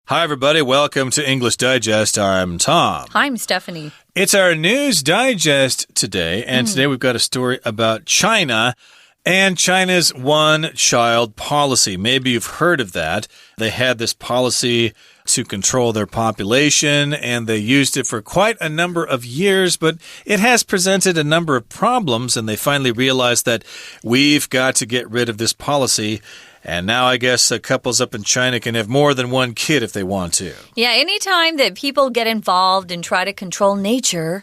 Hi, everybody. Welcome to English Digest. I'm Tom. I'm Stephanie. It's our news digest today, and today we've got a story about China and China's one-child policy. Maybe you've heard of that. They had this policy to control their population, and they used it for quite a number of years, but it has presented a number of problems, and they finally realized that we've got to get rid of this policy. And now I guess couples up in China can have more than one kid if they want to. Yeah, anytime that people get involved and try to control nature,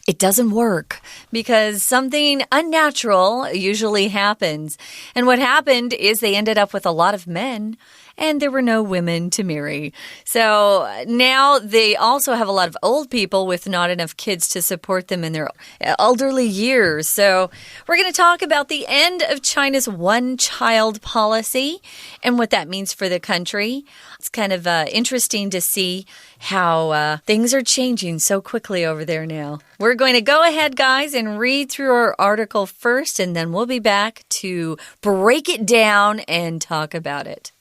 it doesn't work because something unnatural usually happens. And what happened is they ended up with a lot of men and there were no women to marry. So now they also have a lot of old people with not enough kids to support them in their elderly years. So we're going to talk about the end of China's one-child policy and what that means for the country. It's kind of interesting to see how things are changing so quickly over there now. We're going to go ahead, guys, and read through our article first, and then we'll be back to break it down and talk about it.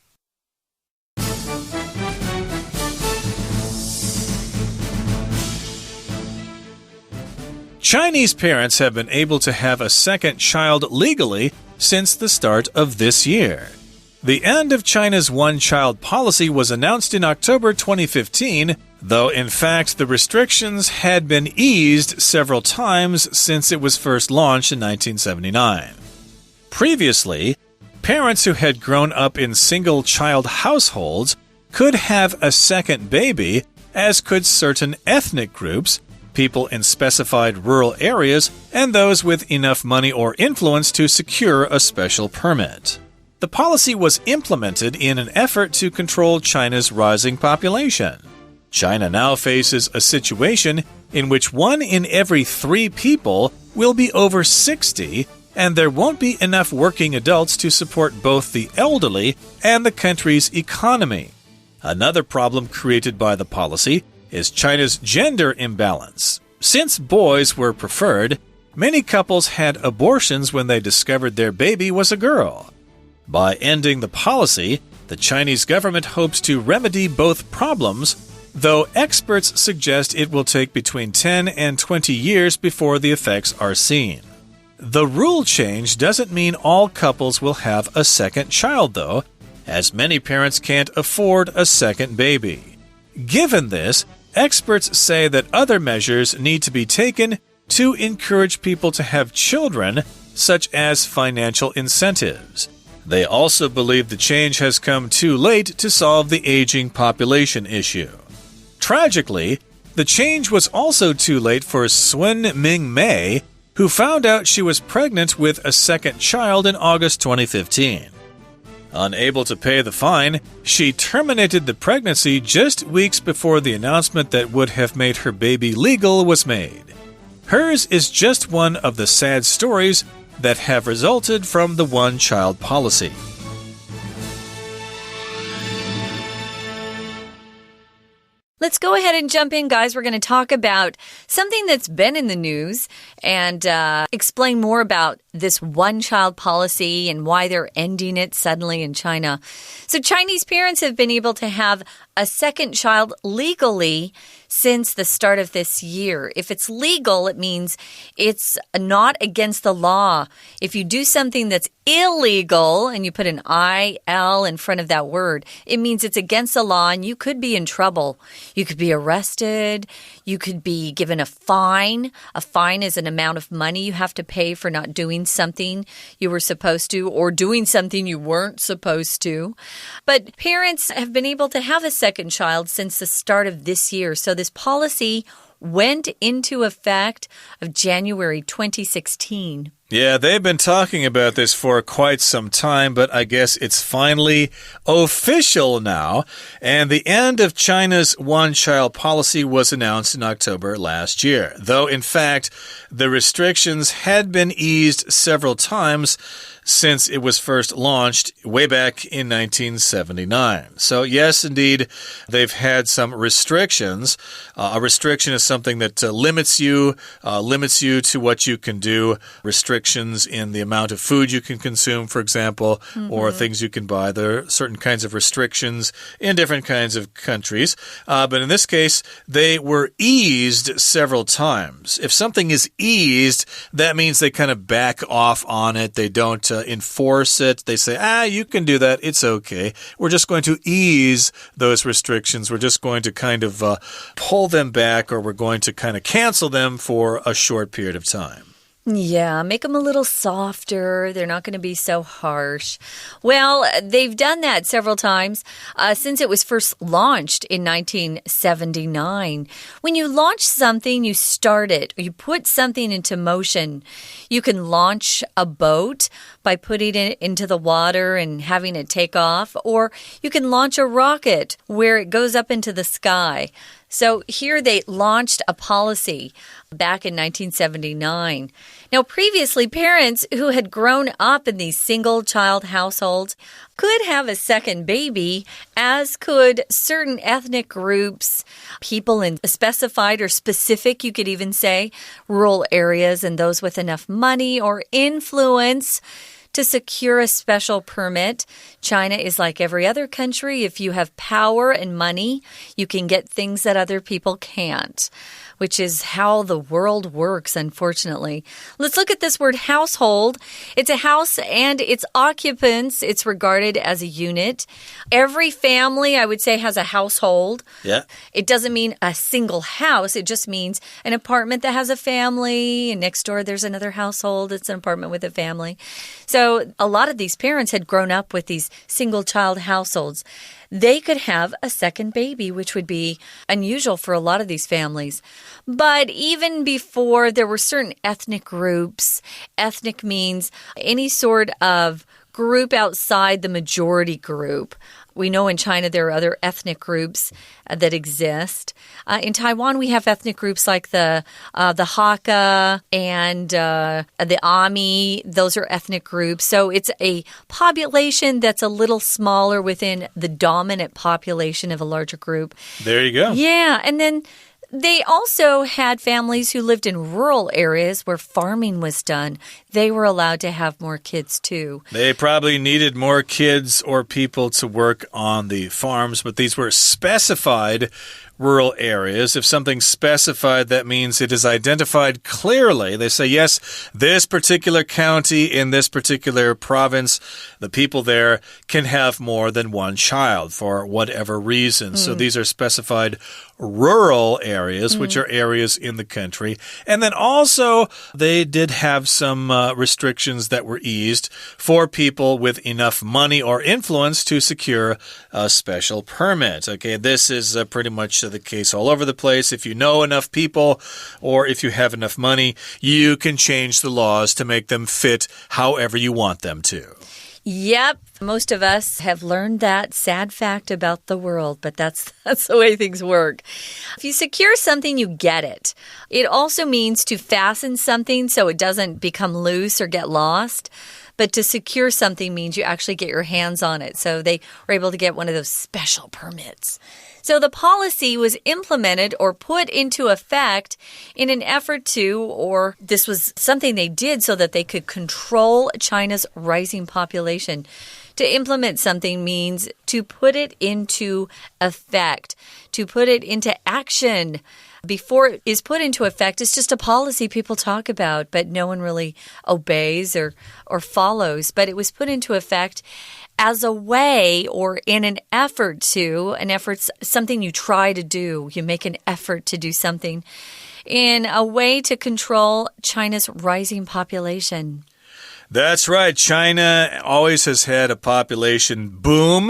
Chinese parents have been able to have a second child legally since the start of this year. The end of China's one-child policy was announced in October 2015, though in fact the restrictions had been eased several times since it was first launched in 1979. Previously, parents who had grown up in single-child households could have a second baby, as could certain ethnic groups, people in specified rural areas, and those with enough money or influence to secure a special permit. The policy was implemented in an effort to control China's rising population. China now faces a situation in which 1 in every 3 people will be over 60, and there won't be enough working adults to support both the elderly and the country's economy. Another problem created by the policy is China's gender imbalance. Since boys were preferred, many couples had abortions when they discovered their baby was a girl. By ending the policy, the Chinese government hopes to remedy both problems, though experts suggest it will take between 10 and 20 years before the effects are seen. The rule change doesn't mean all couples will have a second child, though, as many parents can't afford a second baby. Given this, experts say that other measures need to be taken to encourage people to have children, such as financial incentives. They also believe the change has come too late to solve the aging population issue. Tragically, the change was also too late for Sun Ming Mei, who found out she was pregnant with a second child in August 2015. Unable to pay the fine, she terminated the pregnancy just weeks before the announcement that would have made her baby legal was made. Hers is just one of the sad stories that have resulted from the one-child policy. Let's go ahead and jump in, guys. We're going to talk about something that's been in the news and explain more about this one-child policy and why they're ending it suddenly in China. So Chinese parents have been able to have a second child legally since the start of this year. If it's legal, it means it's not against the law. If you do something that's illegal and you put an IL in front of that word, it means it's against the law and you could be in trouble. You could be arrested. You could be given a fine. A fine is an amount of money you have to pay for not doing something you were supposed to or doing something you weren't supposed to. But parents have been able to have a second child since the start of this year. So this policy went into effect of January 2016. Yeah, they've been talking about this for quite some time, but I guess it's finally official now. And the end of China's one-child policy was announced in October last year. Though, in fact, the restrictions had been eased several times since it was first launched way back in 1979. So, yes, indeed, they've had some restrictions. A restriction is something that limits you to what you can do. Restrictions in the amount of food you can consume, for example, or things you can buy. There are certain kinds of restrictions in different kinds of countries. But in this case, they were eased several times. If something is eased, that means they kind of back off on it. They don't enforce it. They say, you can do that. It's okay. We're just going to ease those restrictions. We're just going to kind of pull them back, or we're going to kind of cancel them for a short period of time. Yeah, make them a little softer. They're not going to be so harsh. Well, they've done that several times since it was first launched in 1979. When you launch something, you start it, or you put something into motion. You can launch a boat by putting it into the water and having it take off, or you can launch a rocket where it goes up into the sky. So here they launched a policy back in 1979. Now, previously, parents who had grown up in these single-child households could have a second baby, as could certain ethnic groups, people in specified or specific, you could even say, rural areas, and those with enough money or influence to secure a special permit. China is like every other country. If you have power and money, you can get things that other people can't, which is how the world works, unfortunately. Let's look at this word household. It's a house and its occupants. It's regarded as a unit. Every family, I would say, has a household. Yeah. It doesn't mean a single house. It just means an apartment that has a family, and next door there's another household. It's an apartment with a family. So a lot of these parents had grown up with these single-child households. They could have a second baby, which would be unusual for a lot of these families. But even before, there were certain ethnic groups. Ethnic means any sort of group outside the majority group. We know in China there are other ethnic groups that exist. In Taiwan, we have ethnic groups like the Hakka and the Ami. Those are ethnic groups. So it's a population that's a little smaller within the dominant population of a larger group. There you go. Yeah, and then they also had families who lived in rural areas where farming was done. They were allowed to have more kids too. They probably needed more kids or people to work on the farms, but these were specified rural areas. If something's specified, that means it is identified clearly. They say, yes, this particular county in this particular province, the people there can have more than one child for whatever reason. So these are specified rural areas, which are areas in the country. And then also, they did have some restrictions that were eased for people with enough money or influence to secure a special permit. Okay, this is pretty much the case all over the place. If you know enough people or if you have enough money, you can change the laws to make them fit however you want them to. Yep. Most of us have learned that sad fact about the world, but that's the way things work. If you secure something, you get it. It also means to fasten something so it doesn't become loose or get lost. But to secure something means you actually get your hands on it. So they were able to get one of those special permits. So the policy was implemented or put into effect in an effort to, or this was something they did so that they could control China's rising population. To implement something means to put it into effect, to put it into action. Before it is put into effect, it's just a policy people talk about, but no one really obeys or follows. But it was put into effect as a way or in an effort to, something you try to do. You make an effort to do something in a way to control China's rising population. That's right. China always has had a population boom.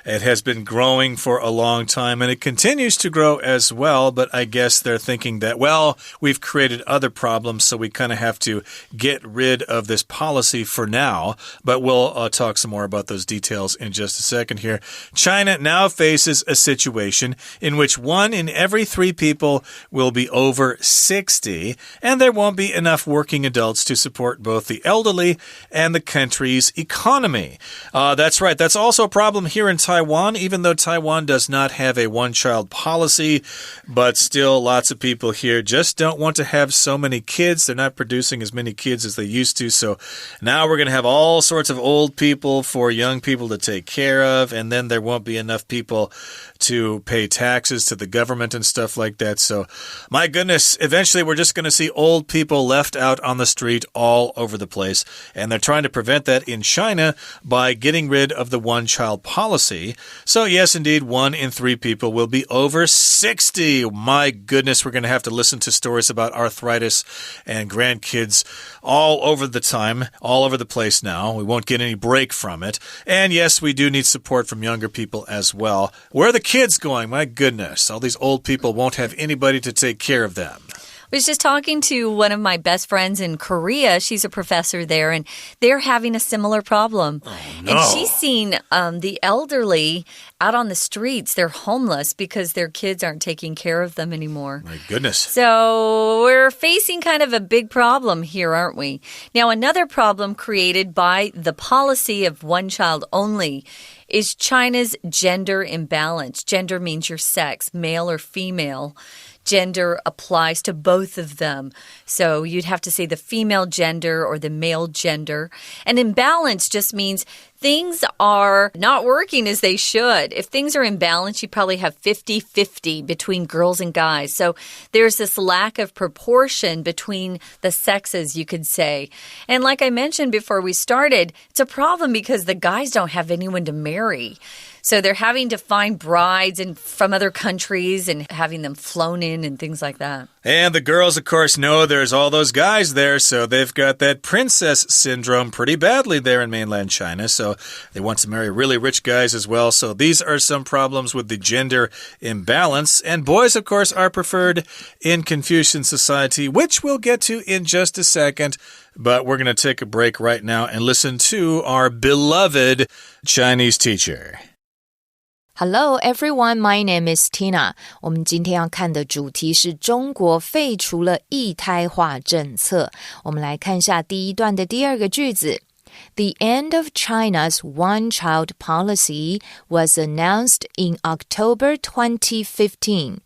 It has been growing for a long time, and it continues to grow as well. But I guess they're thinking that, well, we've created other problems, so we kind of have to get rid of this policy for now. But we'll talk some more about those details in just a second here. China now faces a situation in which 1 in every 3 people will be over 60, and there won't be enough working adults to support both the elderly and the country's economy. That's right. That's also a problem here in Taiwan, even though Taiwan does not have a one-child policy, but still lots of people here just don't want to have so many kids. They're not producing as many kids as they used to, so now we're going to have all sorts of old people for young people to take care of, and then there won't be enough people to pay taxes to the government and stuff like that. So, my goodness, eventually we're just going to see old people left out on the street all over the place, and they're trying to prevent that in China by getting rid of the one-child policy. So, yes, indeed, 1 in 3 people will be over 60. My goodness, we're going to have to listen to stories about arthritis and grandkids all over the time, all over the place now. We won't get any break from it. And yes, we do need support from younger people as well. Where are the kids going? My goodness, all these old people won't have anybody to take care of them. I was just talking to one of my best friends in Korea. She's a professor there, and they're having a similar problem. Oh, no. And she's seen the elderly out on the streets. They're homeless because their kids aren't taking care of them anymore. My goodness. So we're facing kind of a big problem here, aren't we? Now, another problem created by the policy of one child only is China's gender imbalance. Gender means your sex, male or female. Gender applies to both of them. So you'd have to say the female gender or the male gender. And imbalance just means things are not working as they should. If things are imbalanced, you probably have 50-50 between girls and guys. So there's this lack of proportion between the sexes, you could say. And like I mentioned before we started, it's a problem because the guys don't have anyone to marry. So they're having to find brides from other countries and having them flown in and things like that. And the girls, of course, know there's all those guys there, so they've got that princess syndrome pretty badly there in mainland China. So they want to marry really rich guys as well. So these are some problems with the gender imbalance. And boys, of course, are preferred in Confucian society, which we'll get to in just a second. But we're going to take a break right now and listen to our beloved Chinese teacher. Hello everyone, my name is Tina. 我们今天要看的主题是中国废除了一胎化政策。我们来看一下第一段的第二个句子。The end of China's one-child policy was announced in October 2015.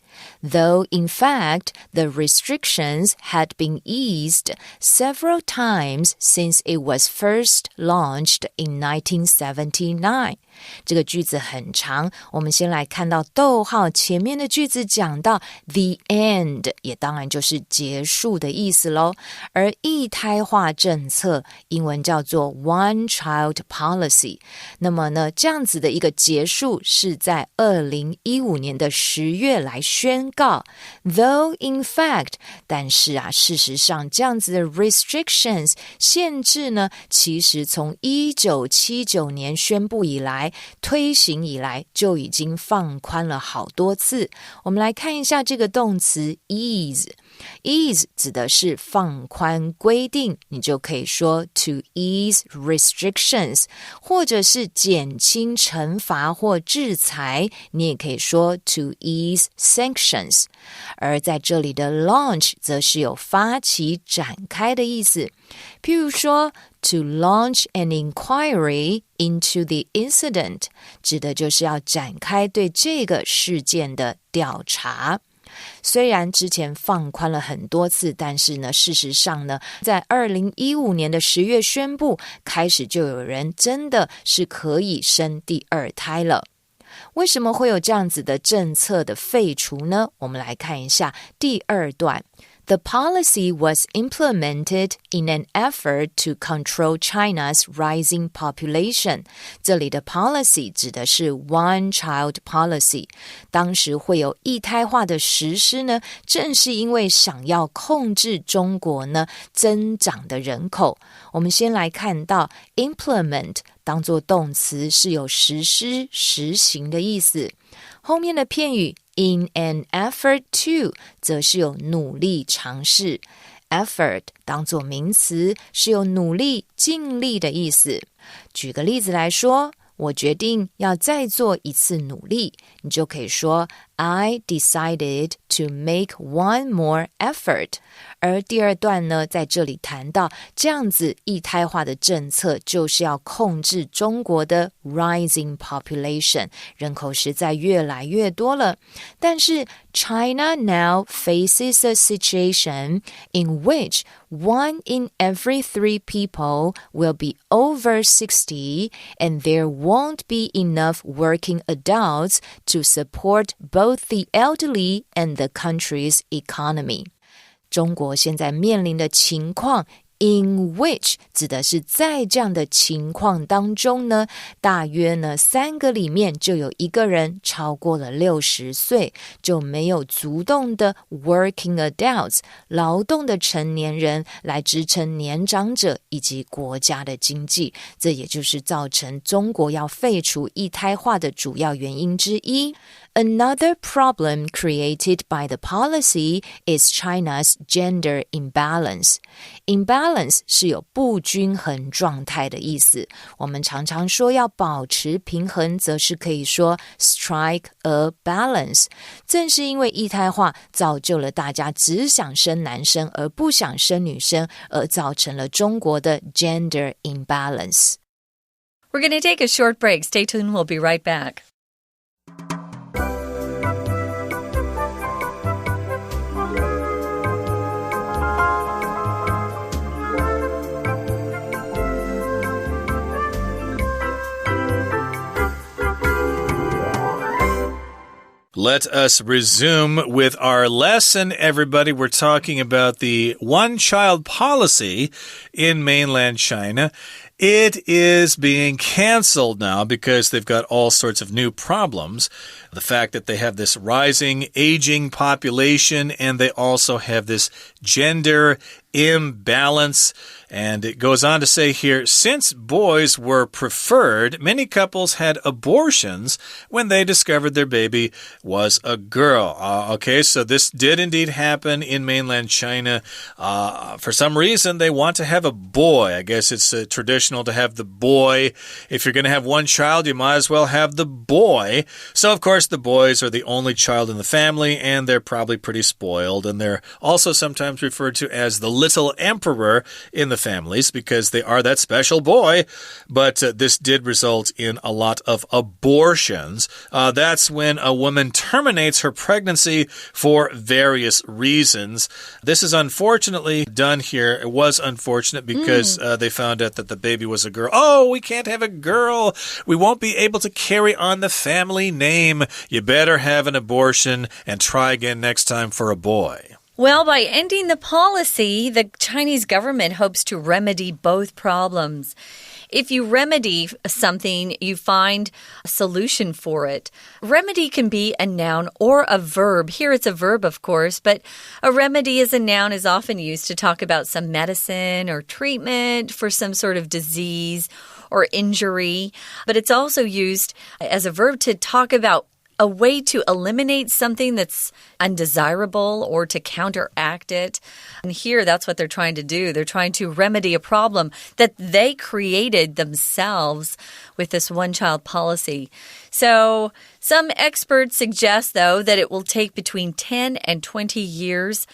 Though, in fact, the restrictions had been eased several times since it was first launched in 1979. 这个句子很长，我们先来看到逗号前面的句子讲到 the end， 也当然就是结束的意思咯。而一胎化政策英文叫做 one child policy， 那么呢，这样子的一个结束是在2015年的10月来宣告。Though in fact， 但是事实上这样子的 restrictions 限制呢，其实从1979年宣布以来推行以来就已经放宽了好多次。我们来看一下这个动词 ease。ease 指的是放宽规定，你就可以说 to ease restrictions， 或者是减轻惩罚或制裁，你也可以说 to ease sanctions。而在这里的 launch 则是有发起展开的意思，譬如说To launch an inquiry into the incident 指的就是要展开对这个事件的调查。虽然之前放宽了很多次，但是呢，事实上呢，在2015年的10月宣布，开始就有人真的是可以生第二胎了。为什么会有这样子的政策的废除呢？我们来看一下第二段。The policy was implemented in an effort to control China's rising population. 这里的 policy 指的是 one-child policy. 当时会有一胎化的实施呢，正是因为想要控制中国呢增长的人口。我们先来看到 implement 当作动词是有实施、实行的意思。后面的片语In an effort to 则是有努力尝试 effort 当作名词是有努力尽力的意思。举个例子来说，我决定要再做一次努力，你就可以说 I decided to make one more effort. 而第二段呢，在这里谈到这样子一胎化的政策就是要控制中国的 rising population， 人口实在越来越多了。但是 China now faces a situation in which 1 in every 3 people will be over 60 and there won't be enough working adults to support both the elderly and the country's economy. 中国现在面临的情况In which 指的是在这样的情况当中呢，大约呢3个里面就有1个人超过了60岁，就没有足动的 working adults 劳动的成年人来支撑年长者以及国家的经济，这也就是造成中国要废除一胎化的主要原因之一。Another problem created by the policy is China's gender imbalance. Imbalance 是有不均衡状态的意思。我们常常说要保持平衡，则是可以说 strike a balance. 正是因为一胎化造就了大家只想生男生而不想生女生，而造成了中国的 gender imbalance. We're going to take a short break. Stay tuned. We'll be right back. Let us resume with our lesson, everybody. We're talking about the one-child policy in mainland China. It is being canceled now because they've got all sorts of new problems. The fact that they have this rising, aging population, and they also have this gender imbalance. And it goes on to say here, since boys were preferred, many couples had abortions when they discovered their baby was a girl. Okay, so this did indeed happen in mainland China. For some reason, they want to have a boy. I guess it's traditional to have the boy. If you're going to have one child, you might as well have the boy. So, of course, the boys are the only child in the family, and they're probably pretty spoiled. And they're also sometimes referred to as the little emperor in the families because they are that special boy. But this did result in a lot of abortions. That's when a woman terminates her pregnancy for various reasons. This is unfortunately done here. It was unfortunate because they found out that the baby was a girl. Oh, we can't have a girl. We won't be able to carry on the family name. You better have an abortion and try again next time for a boy. Well, by ending the policy, the Chinese government hopes to remedy both problems. If you remedy something, you find a solution for it. Remedy can be a noun or a verb. Here it's a verb, of course, but a remedy as a noun is often used to talk about some medicine or treatment for some sort of disease or injury. But it's also used as a verb to talk about a way to eliminate something that's undesirable or to counteract it. And here, that's what they're trying to do. They're trying to remedy a problem that they created themselves with this one-child policy. So some experts suggest, though, that it will take between 10 and 20 years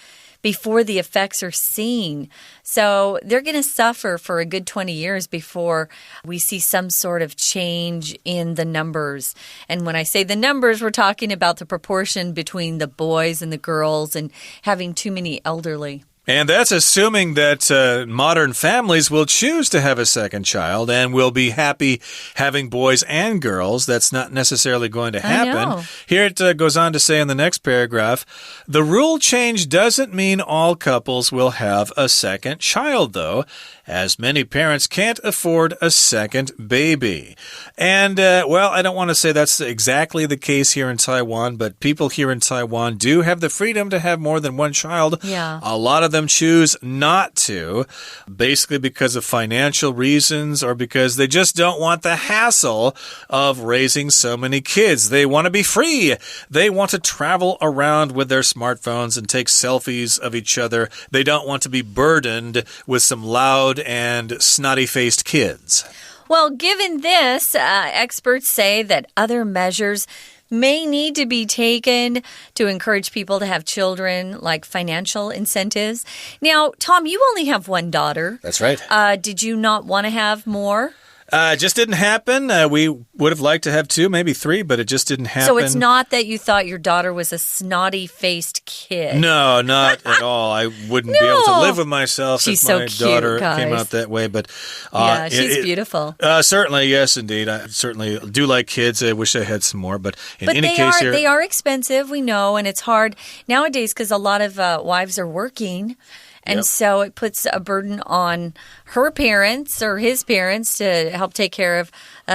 before the effects are seen. So they're going to suffer for a good 20 years before we see some sort of change in the numbers. And when I say the numbers, we're talking about the proportion between the boys and the girls and having too many elderly. And that's assuming that modern families will choose to have a second child and will be happy having boys and girls. That's not necessarily going to happen. Here it goes on to say in the next paragraph, the rule change doesn't mean all couples will have a second child, though, as many parents can't afford a second baby. And, well, I don't want to say that's exactly the case here in Taiwan, but people here in Taiwan do have the freedom to have more than one child. Yeah. A lot of them choose not to, basically because of financial reasons or because they just don't want the hassle of raising so many kids. They want to be free. They want to travel around with their smartphones and take selfies of each other. They don't want to be burdened with some loud and snotty-faced kids. Well, given this, experts say that other measures may need to be taken to encourage people to have children, like financial incentives. Now, Tom, you only have one daughter. That's right. Did you not want to have more? It just didn't happen. We would have liked to have 2, maybe 3, but it just didn't happen. So it's not that you thought your daughter was a snotty-faced kid. No, not at all. I wouldn't be able to live with myself She's if my so cute, daughter guys. came out that way. But yeah, she's beautiful. Certainly, yes, indeed. I certainly do like kids. I wish I had some more. But in any case here... they are expensive, we know, and it's hard nowadays because a lot of wives are working. And so it puts a burden on her parents or his parents to help take care of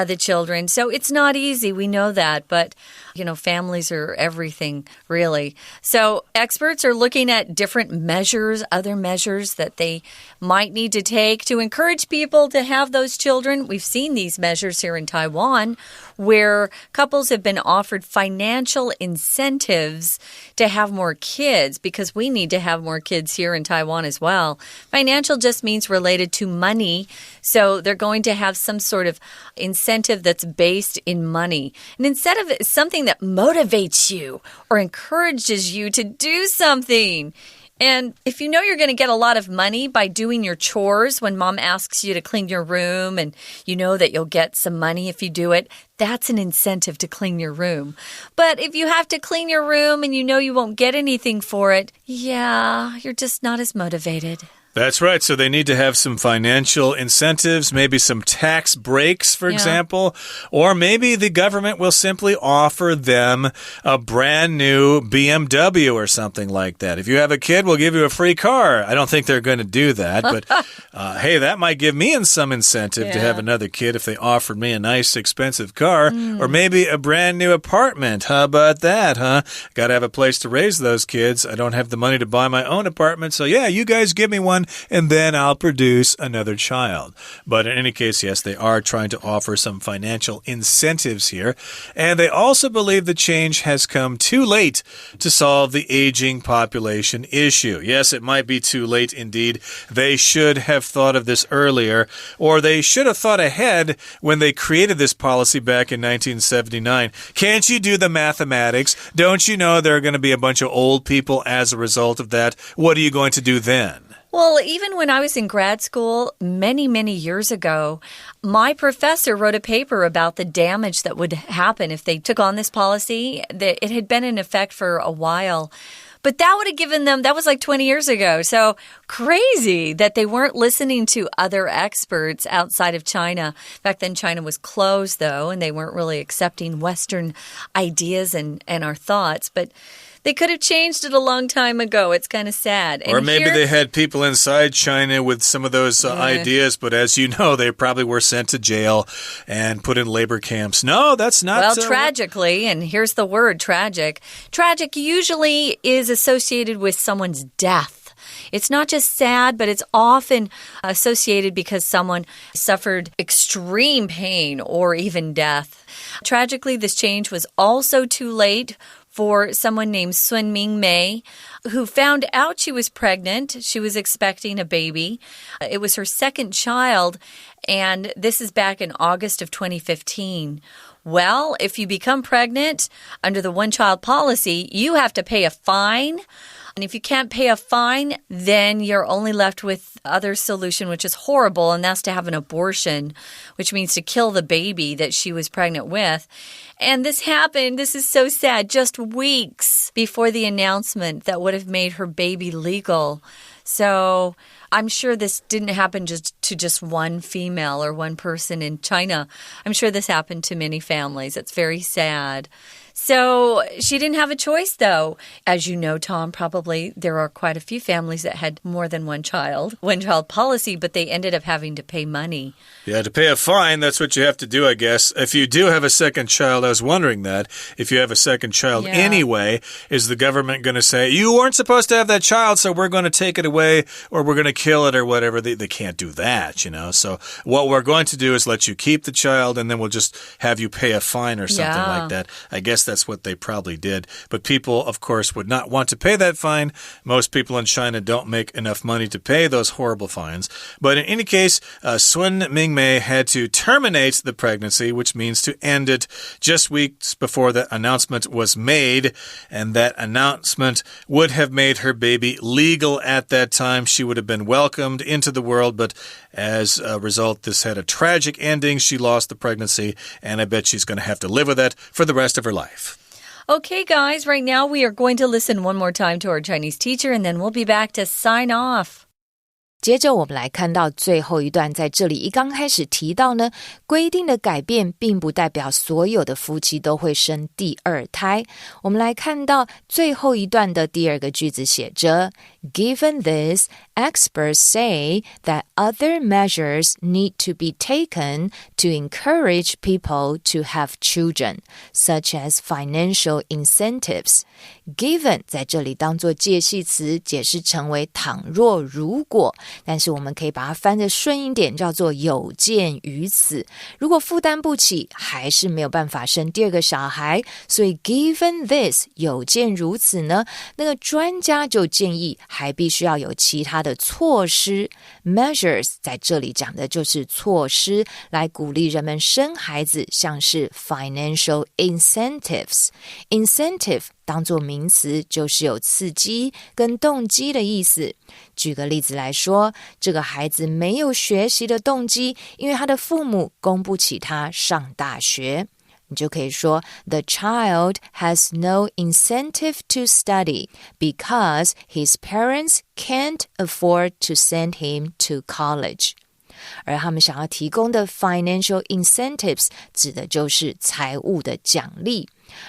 the children. So it's not easy. We know that. But, you know, families are everything, really. So experts are looking at different measures, other measures that they might need to take to encourage people to have those children. We've seen these measures here in Taiwan where couples have been offered financial incentives to have more kids because we need to have more kids here in Taiwan as well. Financial just means related to money. So they're going to have some sort of incentive that's based in money. And instead of something that motivates you or encourages you to do something. And if you know you're going to get a lot of money by doing your chores when mom asks you to clean your room and you know that you'll get some money if you do it, that's an incentive to clean your room. But if you have to clean your room and you know you won't get anything for it, yeah, you're just not as motivated. That's right. So they need to have some financial incentives, maybe some tax breaks, for example, or maybe the government will simply offer them a brand new BMW or something like that. If you have a kid, we'll give you a free car. I don't think they're going to do that, but hey, that might give me some incentive to have another kid if they offered me a nice, expensive car, or maybe a brand new apartment. How about that, huh? Got to have a place to raise those kids. I don't have the money to buy my own apartment, so yeah, you guys give me one. And then I'll produce another child. But in any case, yes, they are trying to offer some financial incentives here. And they also believe the change has come too late to solve the aging population issue. Yes, it might be too late indeed. They should have thought of this earlier, or they should have thought ahead when they created this policy back in 1979. Can't you do the mathematics? Don't you know there are going to be a bunch of old people as a result of that? What are you going to do then? Well, even when I was in grad school many, many years ago, my professor wrote a paper about the damage that would happen if they took on this policy. It had been in effect for a while. But that would have given them, that was like 20 years ago. So crazy that they weren't listening to other experts outside of China. Back then, China was closed, though, and they weren't really accepting Western ideas and our thoughts. But they could have changed it a long time ago. It's kind of sad. Or maybe they had people inside China with some of those ideas, but as you know, they probably were sent to jail and put in labor camps. No, that's not... Well, tragically, and here's the word, tragic. Tragic usually is associated with someone's death. It's not just sad, but it's often associated because someone suffered extreme pain or even death. Tragically, this change was also too late for someone named Sun Ming Mei, who found out she was pregnant. She was expecting a baby. It was her second child, and this is back in August of 2015. Well, if you become pregnant under the one-child policy, you have to pay a fine. And if you can't pay a fine, then you're only left with other solution, which is horrible, and that's to have an abortion, which means to kill the baby that she was pregnant with. And this happened, this is so sad, just weeks before the announcement that would have made her baby legal. So I'm sure this didn't happen to just one female or one person in China. I'm sure this happened to many families. It's very sad. So she didn't have a choice, though. As you know, Tom, probably there are quite a few families that had more than one child policy, but they ended up having to pay money. Yeah, to pay a fine, that's what you have to do, I guess. If you do have a second child, I was wondering that. If you have a second child anyway, is the government going to say, you weren't supposed to have that child, so we're going to take it away or we're going to kill it or whatever? They can't do that, you know. So what we're going to do is let you keep the child and then we'll just have you pay a fine or something like that. I guess guess that's what they probably did. But people, of course, would not want to pay that fine. Most people in China don't make enough money to pay those horrible fines. But in any case, Sun Mingmei had to terminate the pregnancy, which means to end it just weeks before that announcement was made. And that announcement would have made her baby legal at that time. She would have been welcomed into the world, but as a result, this had a tragic ending. She lost the pregnancy, and I bet she's going to have to live with that for the rest of her life. Okay, guys, right now we are going to listen one more time to our Chinese teacher, and then we'll be back to sign off. 接着我们来看到最后一段，在这里一刚开始提到呢，规定的改变并不代表所有的夫妻都会生第二胎。我们来看到最后一段的第二个句子写着 Given this, experts say that other measures need to be taken to encourage people to have children, such as financial incentives. Given 在这里当作介系词，解释成为倘若如果，但是我们可以把它翻得顺一点，叫做有鉴于此。如果负担不起，还是没有办法生第二个小孩，所以 given this 有鉴如此呢，那个专家就建议还必须要有其他的措施 measures 在这里讲的就是措施，来鼓励人们生孩子，像是 financial incentives incentive当作名词就是有刺激跟动机的意思。举个例子来说，这个孩子没有学习的动机，因为他的父母供不起他上大学。你就可以说 The child has no incentive to study because his parents can't afford to send him to college. 而他们想要提供的 financial incentives 指的就是财务的奖励。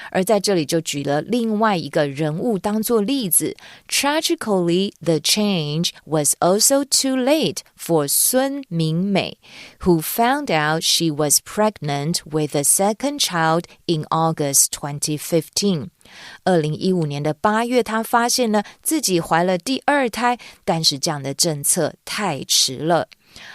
而在这里就举了另外一个人物当作例子 Tragically, the change was also too late for Sun Mingmei, who found out she was pregnant with a second child in August 2015. 2015年的8月，她发现呢自己怀了第二胎，但是这样的政策太迟了。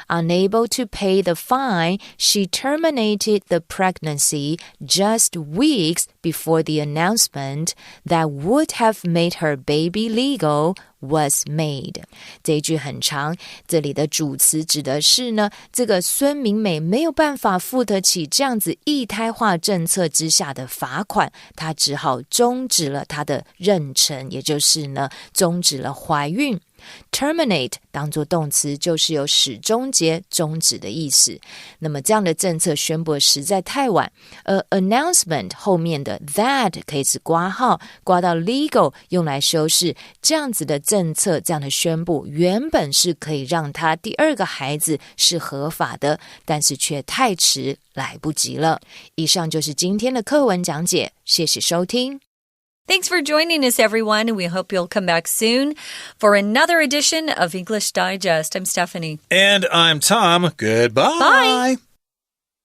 Unable to pay the fine, she terminated the pregnancy just weeks before the announcement that would have made her baby legal was made. 这一句很长，这里的主词指的是呢，这个孙明美没有办法付得起这样子一胎化政策之下的罚款，她只好终止了她的妊娠，也就是呢，终止了怀孕。Terminate 当作动词就是有使终结终止的意思，那么这样的政策宣布实在太晚，而 announcement 后面的 that 可以指括号括到 legal 用来修饰这样子的政策，这样的宣布原本是可以让他第二个孩子是合法的，但是却太迟来不及了。以上就是今天的课文讲解，谢谢收听。Thanks for joining us, everyone, and we hope you'll come back soon for another edition of English Digest. I'm Stephanie. And I'm Tom. Goodbye. Bye.